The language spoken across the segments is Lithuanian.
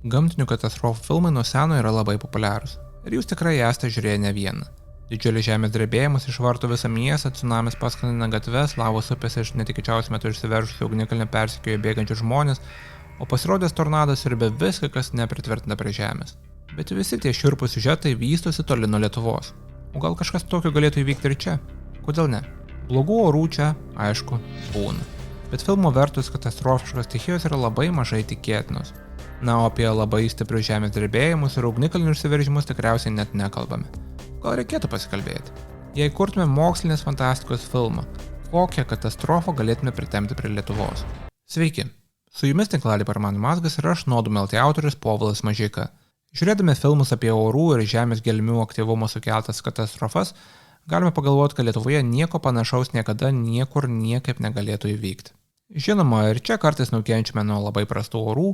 Gamtinių katastrofų filmai nuo seno yra labai populiarūs. Ir jūs tikrai esate žiūrėję ne vieną. Didžiulis žemės drebėjimas išvarto visą miestą, tsunamis paskandina gatves, lavos upės iš netikėčiausiu metu išsiveržusių ugnikalnį persekioja bėgančius žmonės, o pasirodęs tornadas siurbia viską, kas nepritvirtina prie žemės. Bet visi tie šiurpūs siužetai vystosi toli nuo Lietuvos. O gal kažkas tokio galėtų įvykti ir čia? Kodėl ne? Blogų orų čia, aišku, būna. Bet filmo vertus katastrofiškos stichijos yra labai mažai tikėtinos. Na, o apie labai stiprius žemės drebėjimus ir ugnikalnių išsiveržimus tikriausiai net nekalbame. Gal reikėtų pasikalbėti? Jei kurtume mokslinės fantastikos filmą, kokią katastrofą galėtume pritempti prie Lietuvos? Sveiki, su jumis tinklelį Parmanų mazgas ir aš Nuodų LT autorius Povilas Mažeika. Žiūrėdami filmus apie orų ir žemės gelmių aktyvumo sukeltas katastrofas, galime pagalvoti, kad Lietuvoje nieko panašaus niekada niekur niekaip negalėtų įvykti. Žinoma, ir čia kartais nukenčiame nuo labai prastų orų,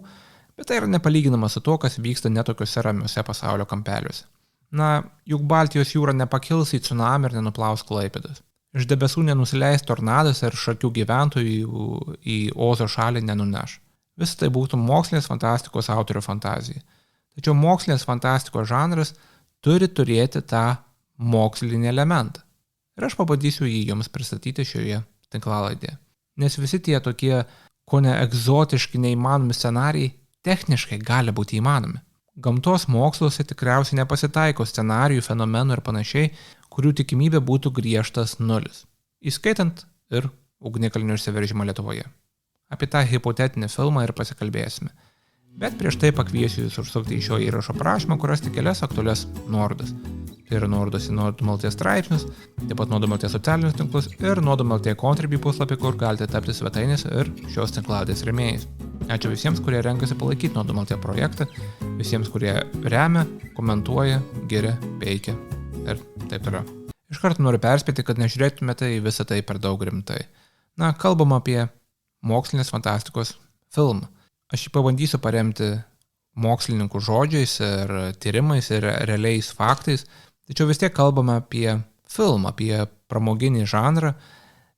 bet tai yra nepalyginama su to, kas vyksta netokiuose ramiuose pasaulio kampeliuose. Na, juk Baltijos jūra nepakils į tsunamį ir nenuplaus Klaipėdos. Iš debesų nenusileis tornadas ir šakių gyventojų į Ozo šalį nenuneš. Visą tai būtų mokslinės fantastikos autorių fantazija. Tačiau mokslinės fantastikos žanras turi turėti tą mokslinį elementą. Ir aš pabandysiu jį jums pristatyti šioje tinklalaidėje. Nes visi tie tokie kone egzotiški neįmanomi scenarijai techniškai gali būti įmanomi. Gamtos moksluose tikriausiai nepasitaiko scenarijų, fenomenų ir panašiai, kurių tikimybė būtų griežtas nulis, įskaitant ir ugnikalnių išsiveržimą Lietuvoje. Apie tą hipotetinį filmą ir pasikalbėsime. Bet prieš tai pakviesiu jūs užsukti į šio įrašo prašymą, kur rasti kelias aktualias nuorodas. Tai yra nuorodos į Nuodų LT straipsnius, taip pat Nuodų LT socialinius tinklus ir Nuodų LT Contribui puslapį, kur galite tapti svetainės ir šios tinklaladės rėmėjais. Ačiū visiems, kurie renkasi palaikyti Nuodų LT projektą, visiems, kurie remia, komentuoja, giria, peikia ir taip toliau. Iš karto noriu perspėti, kad nežiūrėtumėte į visą tai per daug rimtai. Na, kalbam apie mokslinės fantastikos filmą. Aš jį pabandysiu paremti mokslininkų žodžiais ir tyrimais ir realiais faktais, tačiau vis tiek kalbame apie filmą, apie pramoginį žanrą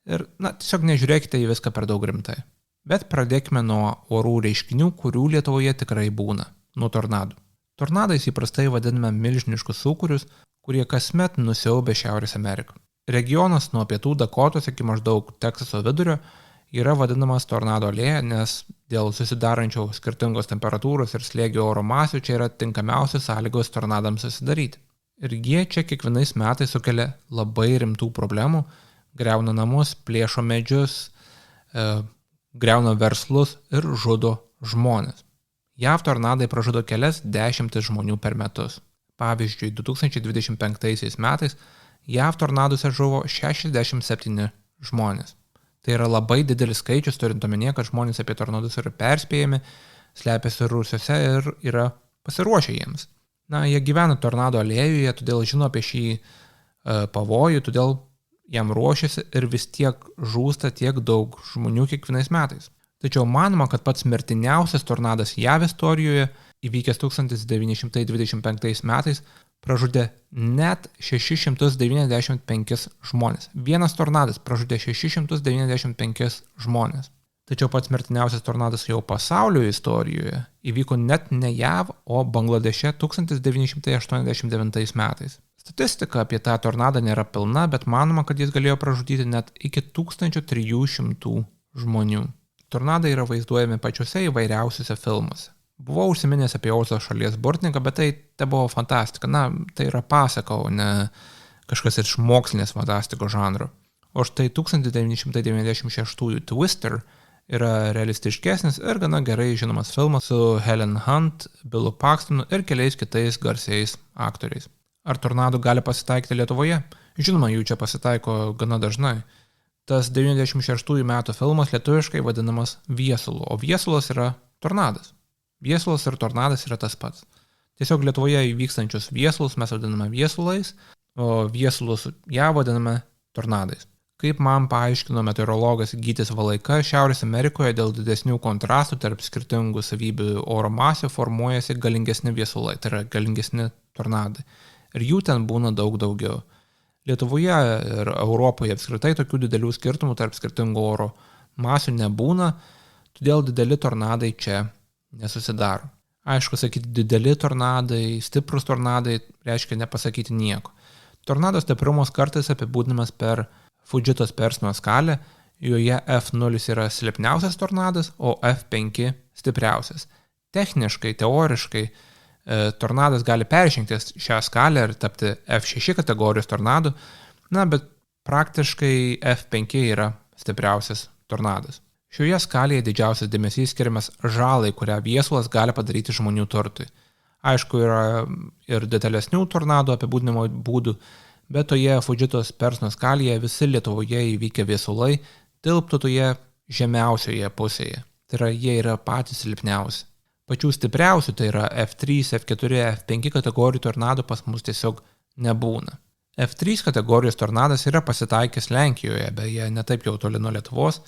ir, tiesiog nežiūrėkite į viską per daug rimtai. Bet pradėkime nuo orų reiškinių, kurių Lietuvoje tikrai būna, nuo tornadų. Tornadais įprastai vadiname milžiniškus sūkurius, kurie kasmet nusiaubia Šiaurės Ameriką. Regionas nuo pietų Dakotos iki maždaug Teksaso vidurio yra vadinamas tornado alėja, nes dėl susidarančio skirtingos temperatūros ir slėgio oro masių čia yra tinkamiausios sąlygos tornadams susidaryti. Ir jie čia kiekvienais metais sukelia labai rimtų problemų, griauna namus, plėšo medžius, griauna verslus ir žudo žmonės. JAV tornadai pražudo kelias dešimtis žmonių per metus. Pavyzdžiui, 2025 metais JAV tornaduose žuvo 67 žmonės. Tai yra labai didelis skaičius, turint omenyje, kad žmonės apie tornadus yra perspėjami, slepiasi rūsiuose ir yra pasiruošę jiems. Jie gyvena tornado alėjoje, todėl žino apie šį pavojų, todėl jam ruošiasi ir vis tiek žūsta tiek daug žmonių kiekvienais metais. Tačiau manoma, kad pats mirtiniausias tornadas JAV istorijoje, įvykęs 1925 metais, pražudė net 695 žmonės. Vienas tornadas pražudė 695 žmonės. Tačiau pats mirtiniausias tornadas jau pasaulio istorijoje įvyko net ne JAV, o Bangladeše 1989 metais. Statistika apie tą tornadą nėra pilna, bet manoma, kad jis galėjo pražudyti net iki 1300 žmonių. Tornadai yra vaizduojami pačiuose įvairiausiuose filmuose. Buvau užsiminęs apie Ozo šalies burtininką, bet tai buvo fantastika. Tai yra pasaka, o ne kažkas iš mokslinės fantastikos žanro. O štai 1996 Twister yra realistiškesnis ir gana gerai žinomas filmas su Helen Hunt, Billu Paxtonu ir keliais kitais garsiais aktoriais. Ar tornadų gali pasitaikyti Lietuvoje? Žinoma, jų čia pasitaiko gana dažnai. Tas 96 metų filmas lietuviškai vadinamas Viesulu, o Viesulas yra tornadas. Viesulas ir tornadas yra tas pats. Tiesiog Lietuvoje įvykstančius viesulus mes vadiname viesulais, o viesulus ją vadiname tornadais. Kaip man paaiškino meteorologas Gytis Valaika, Šiaurės Amerikoje dėl didesnių kontrastų tarp skirtingų savybių oro masių formuojasi galingesni viesulai, tai yra galingesni tornadai. Ir jų ten būna daug daugiau. Lietuvoje ir Europoje apskritai tokių didelių skirtumų tarp skirtingų oro masių nebūna, todėl dideli tornadai čia nesusidaro. Aišku, sakyti dideli tornadai, stiprus tornadai reiškia nepasakyti nieko. Tornado stiprumas kartais apibūdinamas per Fujito Persino skalę, joje F0 yra silpniausias tornadas, o F5 stipriausias. Techniškai, teoriškai, tornadas gali peržengti šią skalę ir tapti F6 kategorijos tornadu, bet praktiškai F5 yra stipriausias tornadas. Šioje skalėje didžiausias dėmesys skiriamas žalai, kurią viesulas gali padaryti žmonių turtui. Aišku, yra ir detalesnių tornadų apibūdinimo būdų, bet toje Fujito Persino skalėje visi Lietuvoje įvykę viesulai tilptų toje žemiausioje pusėje. Tai yra, jie yra patys silpniausi. Pačių stipriausių, tai yra F3, F4, F5 kategorijų tornadų pas mus tiesiog nebūna. F3 kategorijos tornadas yra pasitaikęs Lenkijoje, beje, netaip jau toli nuo Lietuvos,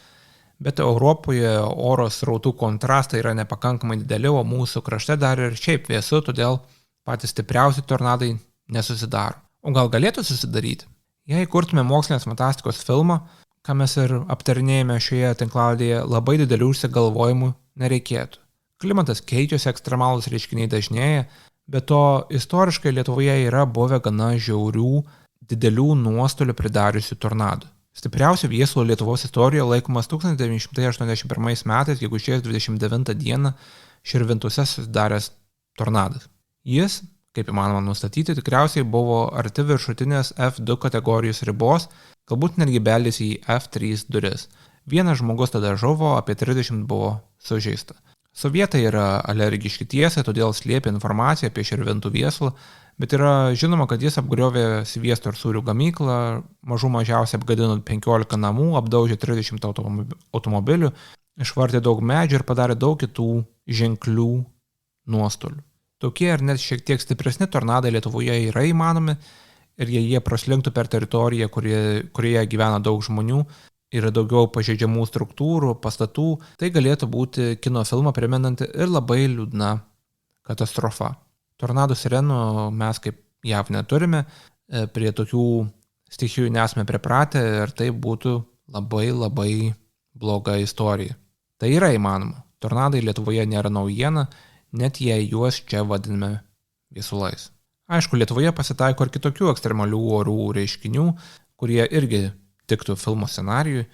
bet Europoje oro srautų kontrastai yra nepakankamai dideli, o mūsų krašte dar ir šiaip vėsu, todėl patys stipriausi tornadai nesusidaro. O gal galėtų susidaryti? Jei kurtume mokslinės fantastikos filmą, ką mes ir aptarinėjame šioje tinklalaidėje, labai didelių užsigalvojimų nereikėtų. Klimatas keičiasi, ekstremalūs reiškiniai dažnėja, bet to istoriškai Lietuvoje yra buvę gana žiaurių, didelių nuostolių pridariusių tornadų. Stipriausių viesulų Lietuvos istorijoje laikomas 1981 metais, gegužės 29 dieną, Širvintose susidaręs tornadas. Jis, kaip įmanoma nustatyti, tikriausiai buvo arti viršutinės F2 kategorijos ribos, galbūt netgi beldėsi į F3 duris. Vienas žmogus tada žuvo, apie 30 buvo sužeista. Sovietai yra alergiški tiesai, todėl slėpė informaciją apie Širvintų viesulą, bet yra žinoma, kad jis apgriovė sviesto ir sūrių gamyklą, mažų mažiausiai apgadino 15 namų, apdaužė 30 automobilių, išvartė daug medžių ir padarė daug kitų ženklių nuostolių. Tokie ar net šiek tiek stipresni tornadai Lietuvoje yra įmanomi ir jei jie praslinktų per teritoriją, kurioje gyvena daug žmonių, yra daugiau pažeidžiamų struktūrų, pastatų, tai galėtų būti kino filmą primenanti ir labai liūdna katastrofa. Tornadų sirenų mes kaip JAV neturime, prie tokių stichijų nesame pripratę ir tai būtų labai bloga istorija. Tai yra įmanoma. Tornadai Lietuvoje nėra naujiena, net jei juos čia vadiname viesulais. Aišku, Lietuvoje pasitaiko ir kitokių ekstremalių orų reiškinių, kurie irgi tiktų filmo scenarijui.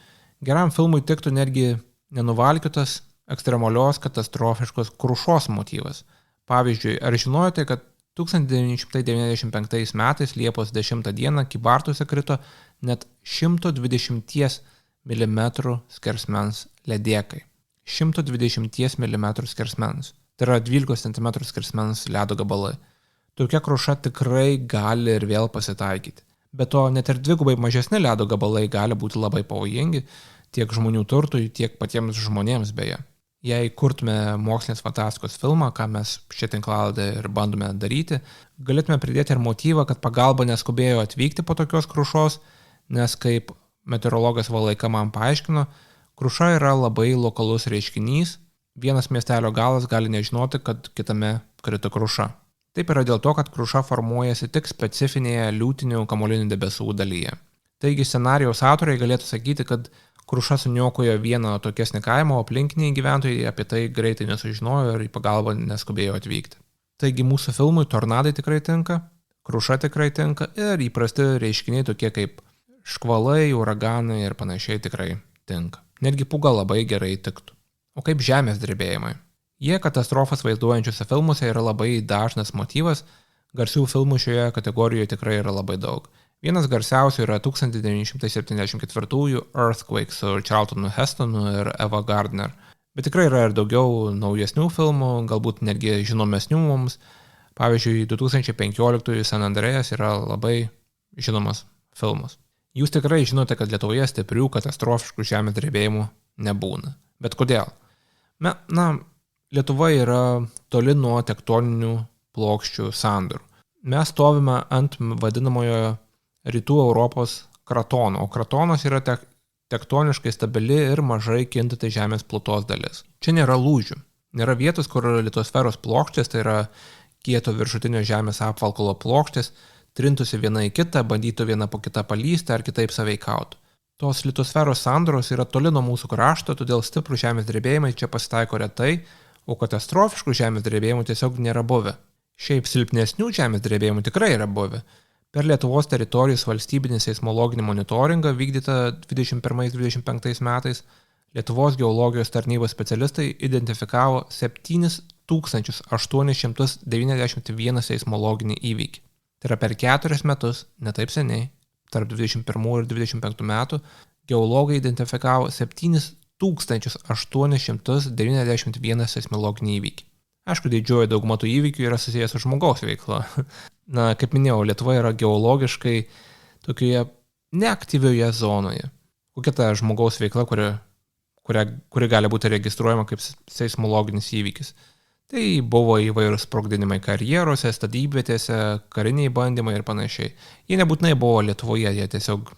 Geram filmui tiktų netgi nenuvalkiotas ekstremalios katastrofiškos krušos motyvas. Pavyzdžiui, ar žinojote, kad 1995 metais Liepos 10 dieną Kybartuose krito net 120 mm skersmens ledėkai. 120 mm skersmens. Tai yra 12 cm skersmens ledo gabalai. Tokia kruša tikrai gali ir vėl pasitaikyti. Be to, net ir dvigubai mažesni ledo gabalai gali būti labai pavojingi tiek žmonių turtui, tiek patiems žmonėms beje. Jei kurtume mokslinės fantastikos filmą, ką mes šią tinklalaidę ir bandome daryti, galėtume pridėti ir motyvą, kad pagalba neskubėjo atvykti po tokios krušos, nes kaip meteorologas Valaika man paaiškino, kruša yra labai lokalus reiškinys, vienas miestelio galas gali nežinoti, kad kitame krito kruša. Taip yra dėl to, kad kruša formuojasi tik specifinėje liūtinių kamuolinių debesų dalyje. Taigi scenarijaus autoriai galėtų sakyti, kad kruša suniokojo vieną atokesnį kaimą, o aplinkiniai gyventojai apie tai greitai nesužinojo ir į pagalbą neskubėjo atvykti. Taigi mūsų filmui tornadai tikrai tinka, kruša tikrai tinka ir įprasti reiškiniai tokie kaip škvalai, uraganai ir panašiai tikrai tinka. Netgi pūga labai gerai tiktų. O kaip žemės drebėjimai? Jie katastrofas vaizduojančiuose filmuose yra labai dažnas motyvas, garsių filmų šioje kategorijoje tikrai yra labai daug. Vienas garsiausių yra 1974 Earthquake su Charltonu Hestonu ir Eva Gardner. Bet tikrai yra ir daugiau naujesnių filmų, galbūt netgi žinomesnių mums. Pavyzdžiui, 2015 San Andreas yra labai žinomas filmas. Jūs tikrai žinote, kad Lietuvoje stiprių katastrofiškų žemės drebėjimų nebūna. Bet kodėl? Lietuva yra toli nuo tektoninių plokščių sandūrų. Mes stovime ant vadinamojo rytų Europos kratono, o kratonas yra tektoniškai stabili ir mažai kintanti žemės plutos dalis. Čia nėra lūžių. Nėra vietos, kur litosferos plokštės, tai yra kieto viršutinio žemės apvalkalo plokštės, trintųsi viena į kitą, bandytų viena po kitą palysti ar kitaip sąveikautų. Tos litosferos sandaros yra toli nuo mūsų krašto, todėl stiprų žemės drebėjimai čia pasitaiko retai, o katastrofiškų žemės drebėjimų tiesiog nėra buvę. Šiaip silpnesnių žemės drebėjimų tikrai yra buvę. Per Lietuvos teritorijos valstybinį seismologinį monitoringą vykdytą 21-25 metais Lietuvos geologijos tarnybos specialistai identifikavo 7891 seismologinį įvykį. Tai yra per 4 metus, netaip seniai, tarp 21 ir 25 metų, geologai identifikavo 7891 seismologinį įvykį. Aišku, didžioji dauguma tų įvykių yra susijęs su žmogaus veikla. Na, kaip minėjau, Lietuva yra geologiškai tokioje neaktyvioje zonoje. Kokia ta žmogaus veikla, kuri gali būti registruojama kaip seismologinis įvykis? Tai buvo įvairūs sprogdinimai karjeruose, statybvietėse, kariniai bandymai ir panašiai. Jie nebūtinai buvo Lietuvoje, jie tiesiog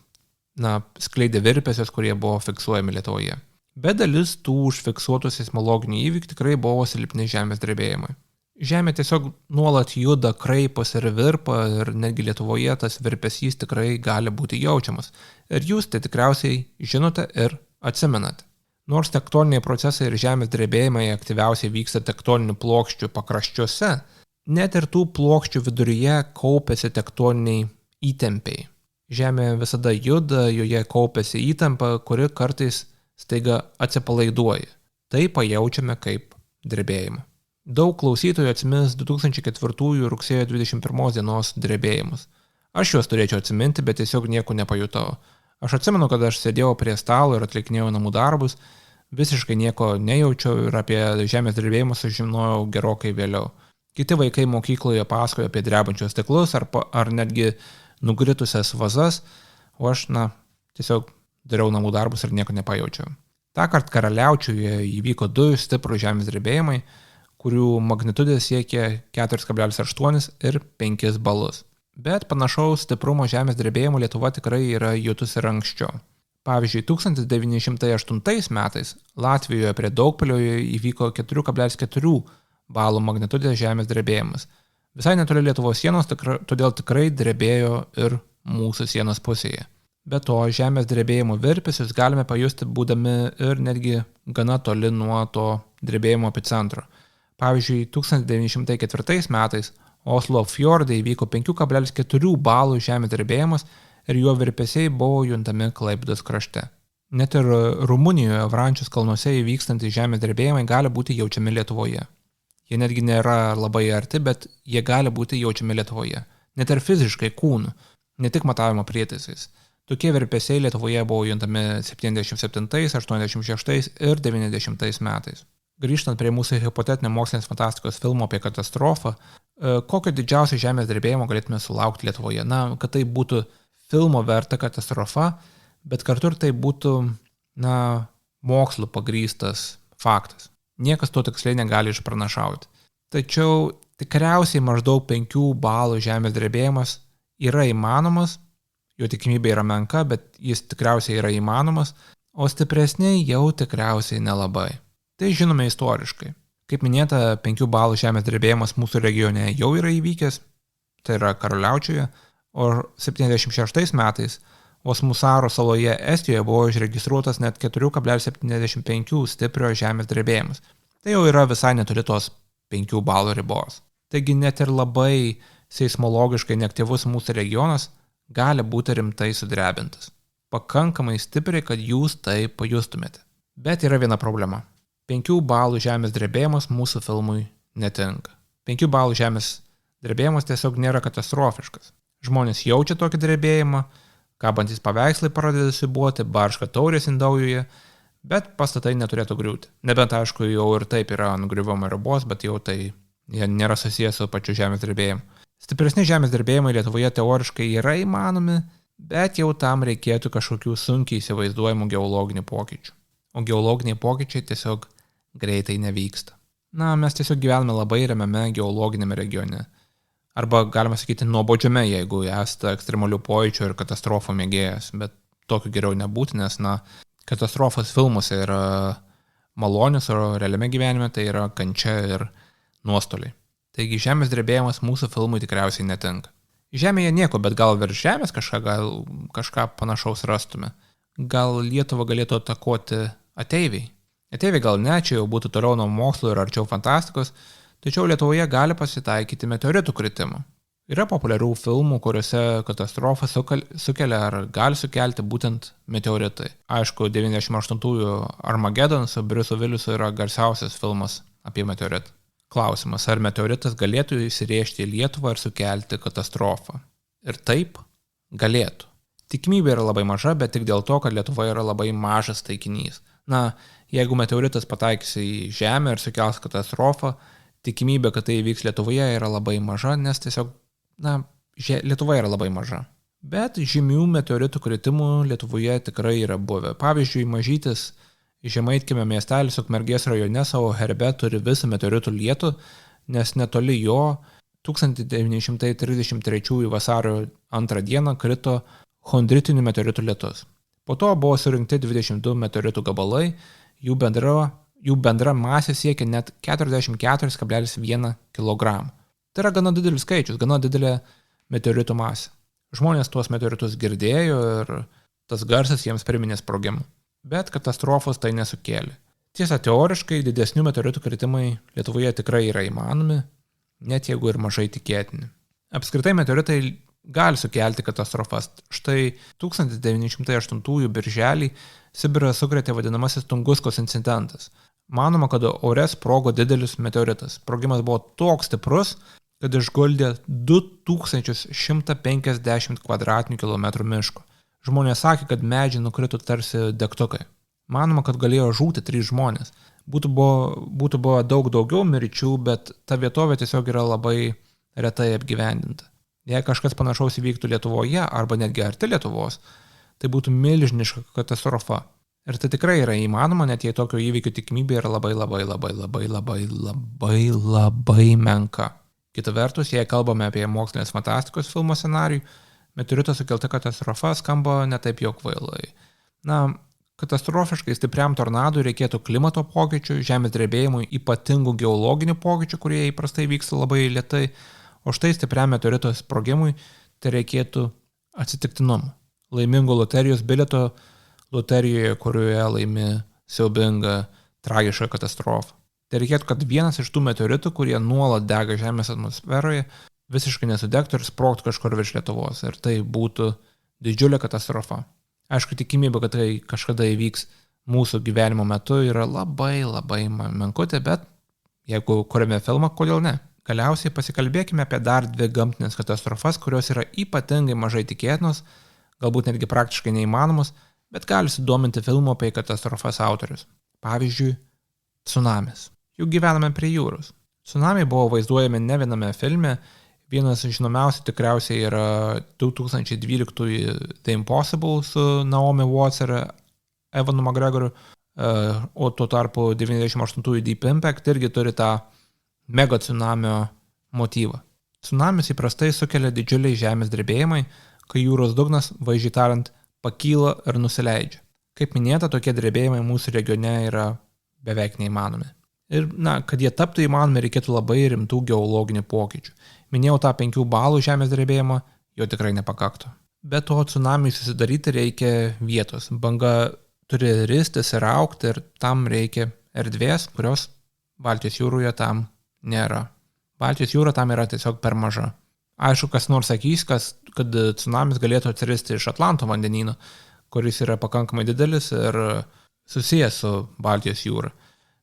skleidė virpesius, kurie buvo fiksuojami Lietuvoje. Bet dalis tų užfiksuotų seismologinių įvykių tikrai buvo silpni žemės drebėjimai. Žemė tiesiog nuolat juda, kraiposi ir virpa ir netgi Lietuvoje tas virpesys tikrai gali būti jaučiamas. Ir jūs tai tikriausiai žinote ir atsimenate. Nors tektoniniai procesai ir žemės drebėjimai aktyviausiai vyksta tektoninių plokščių pakraščiuose, net ir tų plokščių viduryje kaupiasi tektoniniai įtempiai. Žemė visada juda, joje kaupiasi įtampa, kuri kartais staiga atsipalaiduoja. Tai pajaučiame kaip drebėjimą. Daug klausytojų atsimins 2004 rugsėjo 21 dienos drebėjimus. Aš juos turėčiau atsiminti, bet tiesiog nieko nepajutau. Aš atsimenu, kad aš sėdėjau prie stalo ir atlikinėjau namų darbus, visiškai nieko nejaučiau ir apie žemės drebėjimus sužinojau gerokai vėliau. Kiti vaikai mokykloje pasakojo apie drebančius stiklus ar netgi nukritusias vazas, o aš, tiesiog dariau namų darbus ir nieko nepajaučiau. Tąkart Karaliaučiuje įvyko 2 stiprūs žemės drebėjimai, kurių magnitudė siekė 4,8 ir 5 balus. Bet panašaus stiprumo žemės drebėjimų Lietuva tikrai yra jutusi ir anksčiau. Pavyzdžiui, 1908 metais Latvijoje prie Daugpilio įvyko 4,4 balų magnitudės žemės drebėjimas. Visai netoli Lietuvos sienos, todėl tikrai drebėjo ir mūsų sienos pusėje. Be to, žemės drebėjimo virpesius galime pajusti būdami ir netgi gana toli nuo to drebėjimo epicentro. Pavyzdžiui, 1904 metais Oslo fjorde įvyko 5,4 balų žemės drebėjimas ir jo virpesiai buvo juntami Klaipėdos krašte. Net ir Rumunijoje Vrančius kalnuose įvykstantys žemės drebėjimai gali būti jaučiami Lietuvoje. Jie netgi nėra labai arti, bet jie gali būti jaučiami Lietuvoje. Net ir fiziškai kūnu, ne tik matavimo prietaisais. Tokie virpesiai Lietuvoje buvo juntami 77, 86 ir 90 metais. Grįžtant prie mūsų hipotetinio mokslinės fantastikos filmo apie katastrofą, kokio didžiausio žemės drebėjimo galėtume sulaukti Lietuvoje? Kad tai būtų filmo verta katastrofa, bet kartu ir tai būtų, mokslu pagrįstas faktas. Niekas to tiksliai negali išpranašauti. Tačiau tikriausiai maždaug 5 balų žemės drebėjimas yra įmanomas, jo tikimybė yra menka, bet jis tikriausiai yra įmanomas, o stipresniai jau tikriausiai nelabai. Tai žinome istoriškai. Kaip minėta, 5 balų žemės drebėjimas mūsų regione jau yra įvykęs, tai yra Karaliaučiuje, o 76 metais Osmusaro saloje Estijoje buvo išregistruotas net 4,75 stiprio žemės drebėjimas. Tai jau yra visai netoli tos 5 balų ribos. Taigi net ir labai seismologiškai neaktyvus mūsų regionas gali būti rimtai sudrebintas. Pakankamai stipriai, kad jūs tai pajustumėte. Bet yra viena problema. 5 balų žemės drebėjimas mūsų filmui netinka. 5 balų žemės drebėjimas tiesiog nėra katastrofiškas. Žmonės jaučia tokį drebėjimą, kabantys paveikslai pradeda siūbuoti, barška taurės indaujuje, bet pastatai neturėtų griūti. Nebent, aišku, jau ir taip yra nugriuvimo ribos, bet jau tai jie nėra susijęs su pačiu žemės drebėjimu. Stipresni žemės drebėjimai Lietuvoje teoriškai yra įmanomi, bet jau tam reikėtų kažkokių sunkiai įsivaizduojamų geologinių pokyčių. O geologiniai pokyčiai tiesiog greitai nevyksta. Mes tiesiog gyvename labai ramiame geologinėme regione. Arba galima sakyti nuobodžiame, jeigu esate ekstremalių pojūčių ir katastrofų mėgėjas, bet tokio geriau nebūti, nes katastrofos filmuose yra malonius, o realiame gyvenime tai yra kančia ir nuostoliai. Taigi žemės drebėjimas mūsų filmui tikriausiai netinka. Žemėje nieko, bet gal virš žemės kažką panašaus rastume. Gal Lietuvą galėtų atakuoti ateiviai. Ateiviai gal ne, čia jau būtų toliau nuo mokslo ir arčiau fantastikos, tačiau Lietuvoje gali pasitaikyti meteoritų kritimų. Yra populiarių filmų, kuriuose katastrofą sukelia ar gali sukelti būtent meteoritai. Aišku, 98-ųjų Armageddon su Bruce'u Willisu yra garsiausias filmas apie meteoritą. Klausimas, ar meteoritas galėtų įsirėžti į Lietuvą ir sukelti katastrofą? Ir taip, galėtų. Tikimybė yra labai maža, bet tik dėl to, kad Lietuva yra labai mažas taikinys. Na, jeigu meteoritas pataikys į Žemę ir sukels katastrofą, tikimybė, kad tai įvyks Lietuvoje yra labai maža, nes tiesiog, Lietuva yra labai maža. Bet žymių meteoritų kritimų Lietuvoje tikrai yra buvę. Pavyzdžiui, mažytis Žemaitkiemio miestelis Ukmergės rajone savo herbe turi visą meteoritų lietų, nes netoli jo 1933 vasario 2 dieną krito chondritinių meteoritų lietus. Po to buvo surinkti 22 meteoritų gabalai, jų bendra masė siekia net 44,1 kg. Tai yra gana didelis skaičius, gana didelė meteoritų masė. Žmonės tuos meteoritus girdėjo ir tas garsas jiems priminė sprogimą. Bet katastrofos tai nesukėlė. Tiesa, teoriškai didesnių meteoritų kritimai Lietuvoje tikrai yra įmanomi, net jeigu ir mažai tikėtini. Apskritai meteoritai gali sukelti katastrofas. Štai 1908 birželį Sibirą sukrėtė vadinamasis Tunguskos incidentas. Manoma, kad ore sprogo didelis meteoritas. Sprogimas buvo toks stiprus, kad išguldė 2150 km2 miško. Žmonės sakė, kad medžiai nukrito tarsi degtukai. Manoma, kad galėjo žūti 3 žmonės. Būtų buvo daug daugiau mirčių, bet ta vietovė tiesiog yra labai retai apgyvendinta. Jei kažkas panašaus įvyktų Lietuvoje arba netgi arti Lietuvos, tai būtų milžiniška katastrofa. Ir tai tikrai yra įmanoma, net jei tokio įvykio tikimybė yra labai menka. Kita vertus, jei kalbame apie mokslinės fantastikos filmo scenarijų, meteorito sukelta katastrofa skamba netaip jau kvailai. Katastrofiškai stipriam tornadui reikėtų klimato pokyčių, žemės drebėjimui ypatingų geologinių pokyčių, kurie įprastai vyksta labai lėtai, o štai stipriam meteorito sprogimui tai reikėtų atsitiktinumų. Laimingo loterijos bilieto loterijoje, kurioje laimi siaubinga, tragiška katastrofa. Tai reikėtų, kad vienas iš tų meteoritų, kurie nuolat dega Žemės atmosferoje, visiškai nesudegtų ir sprogtų kažkur virš Lietuvos. Ir tai būtų didžiulė katastrofa. Aišku, tikimybė, kad tai kažkada įvyks mūsų gyvenimo metu yra labai menkutė, bet jeigu kuriame filmą, kodėl ne? Galiausiai pasikalbėkime apie dar 2 gamtinės katastrofas, kurios yra ypatingai mažai tikėtinos, galbūt netgi praktiškai neįmanomos, bet gali sudominti filmo apie katastrofas autorius. Pavyzdžiui, tsunamis. Juk gyvename prie jūros. Tsunamiai buvo vaizduojami ne viename filme. Vienas žinomiausių tikriausiai yra 2012 The Impossible su Naomi Watts ir Evanu McGregoriu, o tuo tarpu 98 Deep Impact irgi turi tą mega tsunamio motyvą. Tsunamis įprastai sukelia didžiuliai žemės drebėjimai, kai jūros dugnas, vaizdžiai tariant, pakyla ir nusileidžia. Kaip minėta, tokie drebėjimai mūsų regione yra beveik neįmanomi. Ir, kad jie taptų įmanomi, reikėtų labai rimtų geologinių pokyčių. Minėjau tą 5 balų žemės drebėjimą, jo tikrai nepakaktų. Be to, tsunamiui susidaryti reikia vietos. Banga turi ristis ir augti ir tam reikia erdvės, kurios Baltijos jūroje tam nėra. Baltijos jūra tam yra tiesiog per maža. Aišku, kas nors sakys, kad tsunamis galėtų atsiristi iš Atlanto vandenyno, kuris yra pakankamai didelis ir susijęs su Baltijos jūra.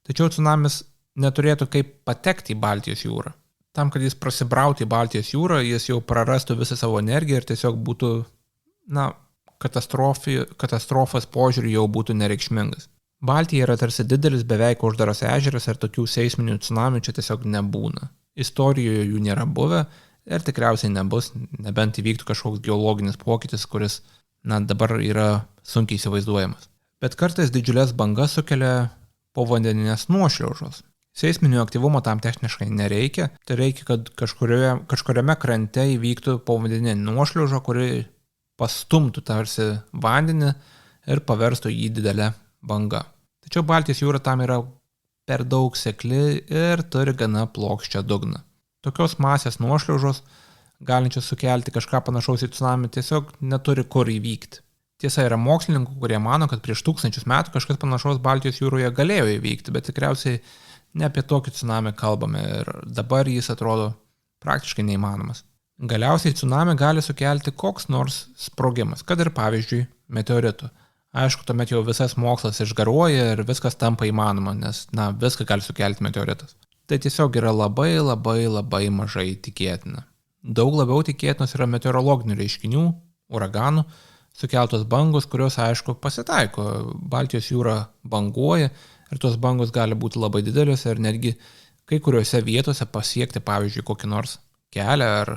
Tačiau tsunamis neturėtų kaip patekti į Baltijos jūrą. Tam, kad jis prasibrautų į Baltijos jūrą, jis jau prarastų visą savo energiją ir tiesiog būtų, katastrofos požiūrį jau būtų nereikšmingas. Baltija yra tarsi didelis beveik uždaras ežeras ir tokių seisminių tsunamių čia tiesiog nebūna. Istorijoje jų nėra buvę ir tikriausiai nebus, nebent įvyktų kažkoks geologinis pokytis, kuris, dabar yra sunkiai įsivaizduojamas. Bet kartais didžiulės bangas sukelia povandeninės nuošliaužos. Seisminio aktyvumo tam techniškai nereikia, tai reikia, kad kažkuriame krante įvyktų povandeninė nuošliauža, kuri pastumtų tarsi vandenį ir paverstų jį didelę bangą. Tačiau Baltijos jūra tam yra per daug sekli ir turi gana plokščią dugną. Tokios masės nuošliaužos, galinčios sukelti kažką panašaus į tsunamį, tiesiog neturi kur įvykti. Tiesa, yra mokslininkų, kurie mano, kad prieš 1000 metų kažkas panašaus Baltijos jūroje galėjo įvykti, bet tikriausiai ne apie tokį tsunami kalbame ir dabar jis atrodo praktiškai neįmanomas. Galiausiai tsunami gali sukelti koks nors sprogimas, kad ir pavyzdžiui meteoritų. Aišku, tuomet jau visas mokslas išgaruoja ir viskas tampa įmanoma, nes, viską gali sukelti meteoritas. Tai tiesiog yra labai mažai tikėtina. Daug labiau tikėtinos yra meteorologinių reiškinių, uraganų, sukeltos bangos, kurios, aišku, pasitaiko. Baltijos jūra banguoja ir tos bangos gali būti labai didelės ir netgi kai kuriuose vietose pasiekti, pavyzdžiui, kokį nors kelią ar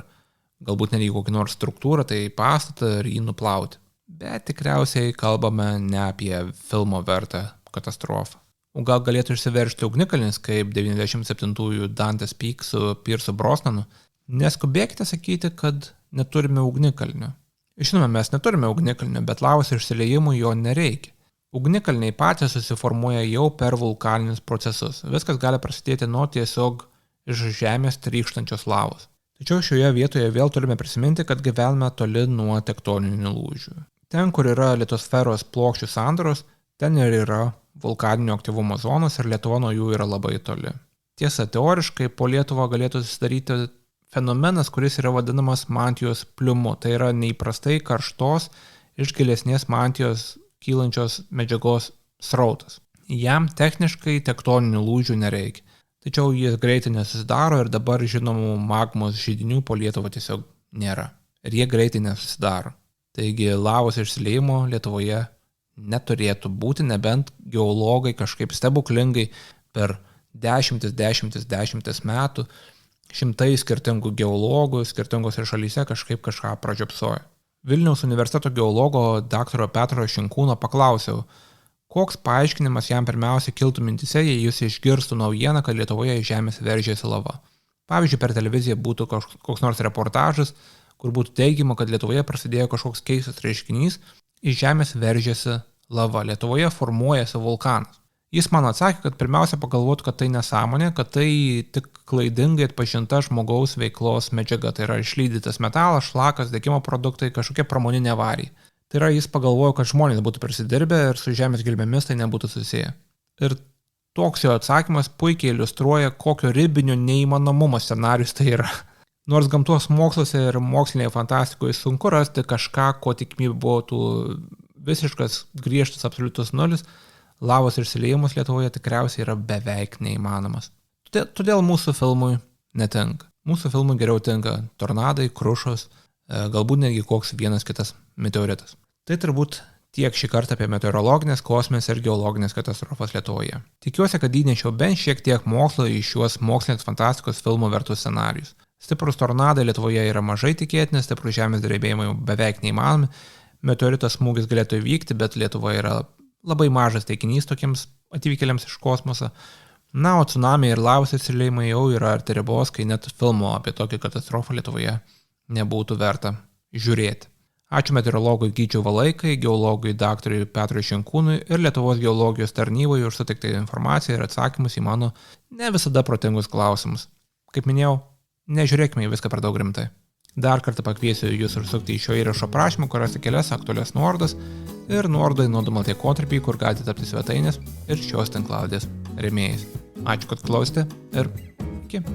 galbūt netgi kokį nors struktūrą, tai pastatą ir jį nuplauti. Bet tikriausiai kalbame ne apie filmo vertą katastrofą. O gal galėtų išsiveržti ugnikalnis, kaip 97-ųjų Dante's Peak su Pierce'u Brosnanu? Neskubėkite sakyti, kad neturime ugnikalnio. Žinoma, mes neturime ugnikalnio, bet lavos išsiliejimų jo nereikia. Ugnikalniai patys susiformuoja jau per vulkaninius procesus. Viskas gali prasidėti nuo tiesiog iš žemės trykštančios lavos. Tačiau šioje vietoje vėl turime prisiminti, kad gyvename toli nuo tektoninių lūžių. Ten, kur yra litosferos plokščių sandaros, ten ir yra vulkaninio aktyvumo zonos ir Lietuva nuo jų yra labai toli. Tiesa, teoriškai po Lietuvą galėtų susidaryti fenomenas, kuris yra vadinamas mantijos pliumu. Tai yra neįprastai karštos iš gilesnės mantijos kylančios medžiagos srautas. Jam techniškai tektoninių lūžių nereikia. Tačiau jis greitai nesusidaro ir dabar žinomų magmos židinių po Lietuvą tiesiog nėra. Ir jie greitai nesusidaro. Taigi lavos išsiliejimo Lietuvoje neturėtų būti, nebent geologai kažkaip stebuklingai per dešimtis metų šimtai skirtingų geologų skirtingose šalyse kažkaip kažką pražiopsoja. Vilniaus universiteto geologo dr. Petro Šinkūno paklausiau, koks paaiškinimas jam pirmiausia kiltų mintise, jei jis išgirstų naujieną, kad Lietuvoje iš žemės veržėsi lava. Pavyzdžiui, per televiziją būtų koks nors reportažas, kur būtų teigiama, kad Lietuvoje prasidėjo kažkoks keistas reiškinys, iš žemės veržėsi lava, Lietuvoje formuojasi vulkanas. Jis man atsakė, kad pirmiausia pagalvotų, kad tai nesąmonė, kad tai tik klaidingai atpažinta žmogaus veiklos medžiaga. Tai yra išlydytas metalas, šlakas, degimo produktai, kažkokia pramoninė avarija. Tai yra jis pagalvojo, kad žmonės būtų prisidirbę ir su žemės gelmėmis tai nebūtų susiję. Ir toks jo atsakymas puikiai iliustruoja, kokio ribinio neįmanomumo scenarius tai yra. Nors gamtos moksluose ir mokslinėje fantastikoje sunku rasti kažką, ko tikimybė būtų visiškas griežtas absoliutus nulis, lavos išsiliejimas Lietuvoje tikriausiai yra beveik neįmanomas. Todėl mūsų filmui netinka. Mūsų filmui geriau tinka tornadai, krušos, galbūt netgi koks vienas kitas meteoritas. Tai turbūt tiek šį kartą apie meteorologinės, kosminės ir geologinės katastrofas Lietuvoje. Tikiuosi, kad įnešiau bent šiek tiek mokslo į šiuos mokslinės fantastikos filmų vertus scenarijus. Stiprus tornadai Lietuvoje yra mažai tikėtinis, stiprus žemės drebėjimai beveik neįmanomi, meteoritas smūgis galėtų įvykti, bet Lietuva yra labai mažas taikinys tokiems atvykėliams iš kosmoso. Na, o tsunamiai ir lavos išsiliejimai jau yra arti ribos, kai net filmo apie tokią katastrofą Lietuvoje nebūtų verta žiūrėti. Ačiū meteorologui Gyčiui Valaikai, geologui dr. Petrui Šinkūnui ir Lietuvos geologijos tarnybai už suteiktą informaciją ir atsakymus į mano ne visada protingus klausimus. Kaip minėjau, nežiūrėkime į viską per daug rimtai. Dar kartą pakviesiu jūs užsukti į šio įrašo aprašymą, kur rasite kelias aktualias nuorodas ir nuorodą į nuodumą laikotarpį, kur galite tapti svetainės ir šios tinklalaidės rėmėjais. Ačiū, kad klausėte ir iki.